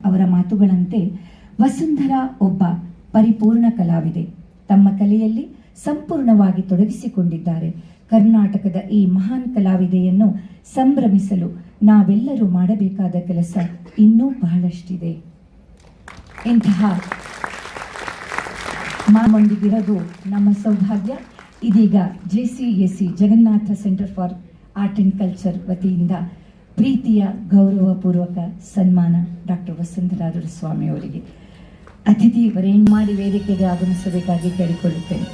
ಅವರ ಮಾತುಗಳಂತೆ ವಸುಂಧರಾ ಒಬ್ಬ ಪರಿಪೂರ್ಣ ಕಲಾವಿದೆ. ತಮ್ಮ ಕಲೆಯಲ್ಲಿ ಸಂಪೂರ್ಣವಾಗಿ ತೊಡಗಿಸಿಕೊಂಡಿದ್ದಾರೆ. ಕರ್ನಾಟಕದ ಈ ಮಹಾನ್ ಕಲಾವಿದೆಯನ್ನು ಸಂಭ್ರಮಿಸಲು ನಾವೆಲ್ಲರೂ ಮಾಡಬೇಕಾದ ಕೆಲಸ ಇನ್ನೂ ಬಹಳಷ್ಟಿದೆ. ಇಂತಹ ಮಾಮೊಂದಿಗಿರೋದು ನಮ್ಮ ಸೌಭಾಗ್ಯ. ಇದೀಗ JCAC Jagannath centre for art and culture ವತಿಯಿಂದ ಪ್ರೀತಿಯ ಗೌರವಪೂರ್ವಕ ಸನ್ಮಾನ ಡಾಕ್ಟರ್ ವಸುಂಧರಾ ದೊರೆಸ್ವಾಮಿ ಅವರಿಗೆ ಅತಿಥಿ ವರೇಣ್ಯ ಮಾಡಿ ವೇದಿಕೆಗೆ ಆಗಮಿಸಬೇಕಾಗಿ ಕೇಳಿಕೊಳ್ಳುತ್ತೇನೆ.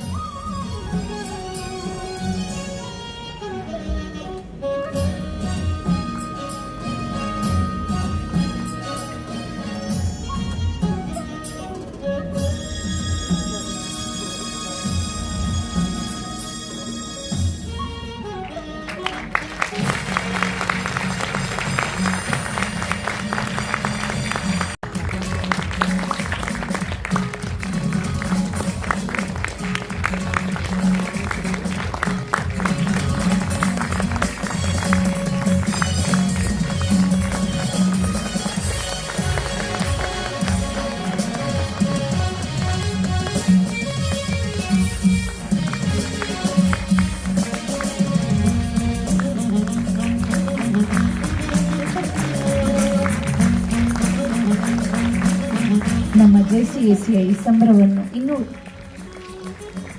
ನಮ್ಮ JCACಯ ಈ ಸಂಭ್ರಮವನ್ನು ಇನ್ನೂ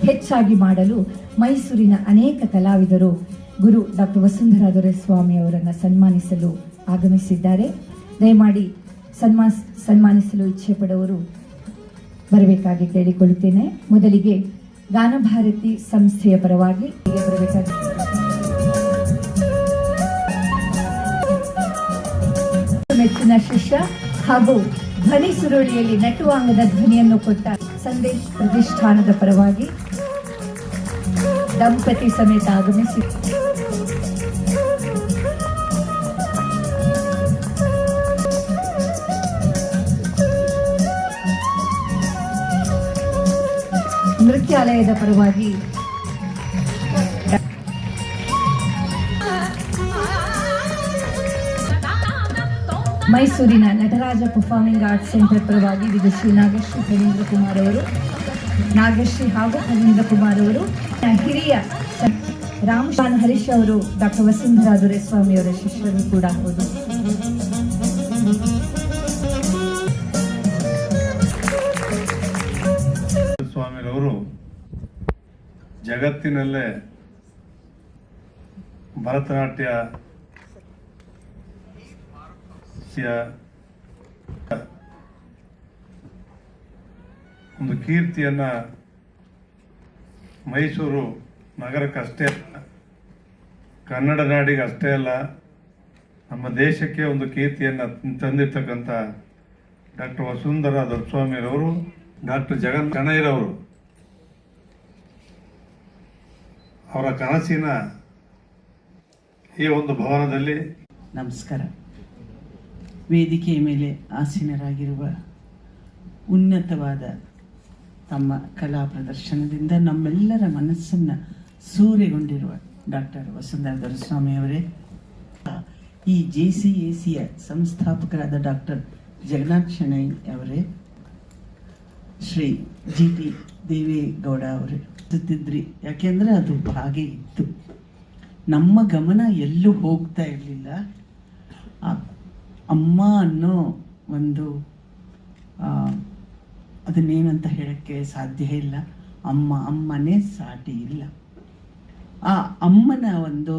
ಹೆಚ್ಚಾಗಿ ಮಾಡಲು ಮೈಸೂರಿನ ಅನೇಕ ಕಲಾವಿದರು ಗುರು ಡಾಕ್ಟರ್ ವಸುಂಧರಾ ದೊರೆಸ್ವಾಮಿ ಅವರನ್ನು ಸನ್ಮಾನಿಸಲು ಆಗಮಿಸಿದ್ದಾರೆ. ದಯಮಾಡಿ ಸನ್ಮಾನಿಸಲು ಇಚ್ಛೆ ಪಡುವವರು ಬರಬೇಕಾಗಿ ಕೇಳಿಕೊಳ್ಳುತ್ತೇನೆ. ಮೊದಲಿಗೆ ಗಾನಭಾರತಿ ಸಂಸ್ಥೆಯ ಪರವಾಗಿ ಬರಬೇಕಾಗಿ ಮೆಚ್ಚಿನ ಶಿಷ್ಯ ಹಾಗೂ ಧ್ವನಿ ಸುರುಳಿಯಲ್ಲಿ ನಟುವಾಂಗದ ಧ್ವನಿಯನ್ನು ಕೊಟ್ಟ ಸಂದೇಶ್ ಪ್ರತಿಷ್ಠಾನದ ಪರವಾಗಿ ದಂಪತಿ ಸಮೇತ ಆಗಮಿಸಿ ನೃತ್ಯಾಲಯದ ಪರವಾಗಿ ಮೈಸೂರಿನ ನಟರಾಜ ಪರ್ಫಾರ್ಮಿಂಗ್ ಆರ್ಟ್ಸ್ ಸೆಂಟರ್ ಪರವಾಗಿ ವಿದುಷಿ ನಾಗಶ್ರೀ ಫಣೀಂದ್ರ ಕುಮಾರ್ ಅವರು, ನಾಗಶ್ರೀ ಹಾಗೂ ಫಣೀಂದ್ರ ಕುಮಾರ್ ಅವರು, ಹಿರಿಯ ರಾಮಶಾನ್ ಹರೀಶ್ ಅವರು ಡಾಕ್ಟರ್ ವಸುಂಧರಾ ದೊರೆಸ್ವಾಮಿ ಅವರ ಶಿಷ್ಯರು ಕೂಡ ಹೌದು. ಸ್ವಾಮಿರವರು ಜಗತ್ತಿನಲ್ಲೇ ಭರತನಾಟ್ಯ ಒಂದು ಕೀರ್ತಿಯನ್ನ ಮೈಸೂರು ನಗರಕ್ಕಷ್ಟೇ ಕನ್ನಡ ನಾಡಿಗೆ ಅಷ್ಟೇ ಅಲ್ಲ ನಮ್ಮ ದೇಶಕ್ಕೆ ಒಂದು ಕೀರ್ತಿಯನ್ನ ತಂದಿರ್ತಕ್ಕಂಥ ಡಾಕ್ಟರ್ ವಸುಂಧರಾ ದೊರೆಸ್ವಾಮಿರವರು, ಡಾಕ್ಟರ್ ಶೆಣೈರವರು ಅವರ ಕನಸಿನ ಈ ಒಂದು ಭವನದಲ್ಲಿ. ನಮಸ್ಕಾರ. ವೇದಿಕೆಯ ಮೇಲೆ ಆಸೀನರಾಗಿರುವ ಉನ್ನತವಾದ ತಮ್ಮ ಕಲಾ ಪ್ರದರ್ಶನದಿಂದ ನಮ್ಮೆಲ್ಲರ ಮನಸ್ಸನ್ನು ಸೂರೆಗೊಂಡಿರುವ ಡಾಕ್ಟರ್ ವಸುಂಧರಾ ದೊರೆಸ್ವಾಮಿ ಅವರೇ, ಈ JCACಯ ಸಂಸ್ಥಾಪಕರಾದ ಡಾಕ್ಟರ್ ಜಗನ್ನಾಥ್ ಶೆಣೈ ಅವರೇ, ಶ್ರೀ GT ದೇವೇಗೌಡ ಅವರೇ ಸುತ್ತಿದ್ರಿ. ಯಾಕೆಂದರೆ ಅದು ಹಾಗೆ ಇತ್ತು. ನಮ್ಮ ಗಮನ ಎಲ್ಲೂ ಹೋಗ್ತಾ ಇರಲಿಲ್ಲ. ಅಮ್ಮ ಅನ್ನೋ ಒಂದು ಅದನ್ನೇನಂತ ಹೇಳೋಕ್ಕೆ ಸಾಧ್ಯ ಇಲ್ಲ. ಅಮ್ಮನೇ ಸಾಟಿ ಇಲ್ಲ. ಆ ಅಮ್ಮನ ಒಂದು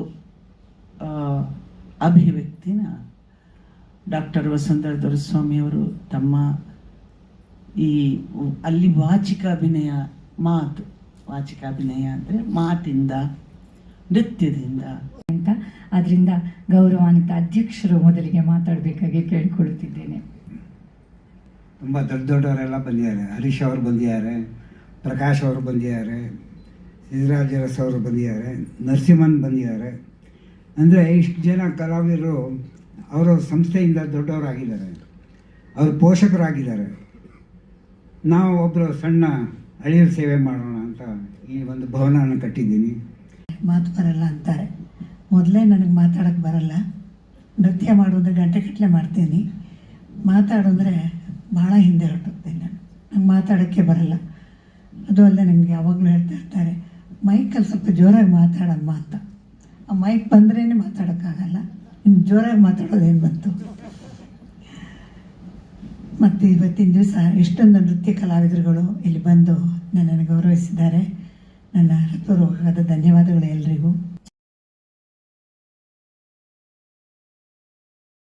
ಅಭಿವ್ಯಕ್ತಿನ ಡಾಕ್ಟರ್ ವಸುಂಧರಾ ದೊರೆಸ್ವಾಮಿ ಅವರು ತಮ್ಮ ಈ ಅಲ್ಲಿ ವಾಚಿಕಾಭಿನಯ ಅಂದರೆ ಮಾತಿಂದ, ನೃತ್ಯದಿಂದ ಅಂತ. ಅದರಿಂದ ಗೌರವಾನ್ವಿತ ಅಧ್ಯಕ್ಷರು ಮೊದಲಿಗೆ ಮಾತಾಡಬೇಕಾಗಿ ಕೇಳಿಕೊಳ್ಳುತ್ತಿದ್ದೇನೆ. ತುಂಬ ದೊಡ್ಡವರೆಲ್ಲ ಬಂದಿದ್ದಾರೆ. ಹರೀಶ್ ಅವರು ಬಂದಿದ್ದಾರೆ, ಪ್ರಕಾಶ್ ಅವರು ಬಂದಿದ್ದಾರೆ, ಸಿದ್ದರಾಜ ಅರಸ್ ಅವರು ಬಂದಿದ್ದಾರೆ, ನರಸಿಂಹನ್ ಬಂದಿದ್ದಾರೆ. ಅಂದರೆ ಇಷ್ಟು ಜನ ಕಲಾವಿದರು ಅವರ ಸಂಸ್ಥೆಯಿಂದ ದೊಡ್ಡವರಾಗಿದ್ದಾರೆ, ಅವರು ಪೋಷಕರಾಗಿದ್ದಾರೆ. ನಾವು ಒಬ್ಬರು ಸಣ್ಣ ಅಳಿಯರ ಸೇವೆ ಮಾಡೋಣ ಅಂತ ಈ ಒಂದು ಭವನವನ್ನು ಕಟ್ಟಿದ್ದೀನಿ. ಮಾತು ಬರಲ್ಲ ಅಂತಾರೆ. ಮೊದಲೇ ನನಗೆ ಮಾತಾಡೋಕ್ಕೆ ಬರಲ್ಲ. ನೃತ್ಯ ಮಾಡೋದು ಗಂಟೆಗಟ್ಟಲೆ ಮಾಡ್ತೀನಿ. ಮಾತಾಡಿದ್ರೆ ಭಾಳ ಹಿಂದೆ ಹೊರಟೋಗ್ತೀನಿ ನಾನು. ನಂಗೆ ಮಾತಾಡೋಕ್ಕೆ ಬರಲ್ಲ. ಅದು ಅಲ್ಲದೆ ನನಗೆ ಯಾವಾಗಲೂ ಹೇಳ್ತಾ ಇರ್ತಾರೆ, ಮೈಕಲ್ಲಿ ಸ್ವಲ್ಪ ಜೋರಾಗಿ ಮಾತಾಡಮ್ಮ ಅಂತ. ಆ ಮೈಕ್ ಬಂದ್ರೇ ಮಾತಾಡೋಕ್ಕಾಗಲ್ಲ, ಇನ್ನು ಜೋರಾಗಿ ಮಾತಾಡೋದೇನು ಬಂತು. ಮತ್ತು ಇವತ್ತಿನ ದಿವಸ ಎಷ್ಟೊಂದು ನೃತ್ಯ ಕಲಾವಿದರುಗಳು ಇಲ್ಲಿ ಬಂದು ನನ್ನನ್ನು ಗೌರವಿಸಿದ್ದಾರೆ. ನನ್ನ ಹೃತ್ಪೂರ್ವಕವಾದ ಧನ್ಯವಾದಗಳು ಎಲ್ರಿಗೂ.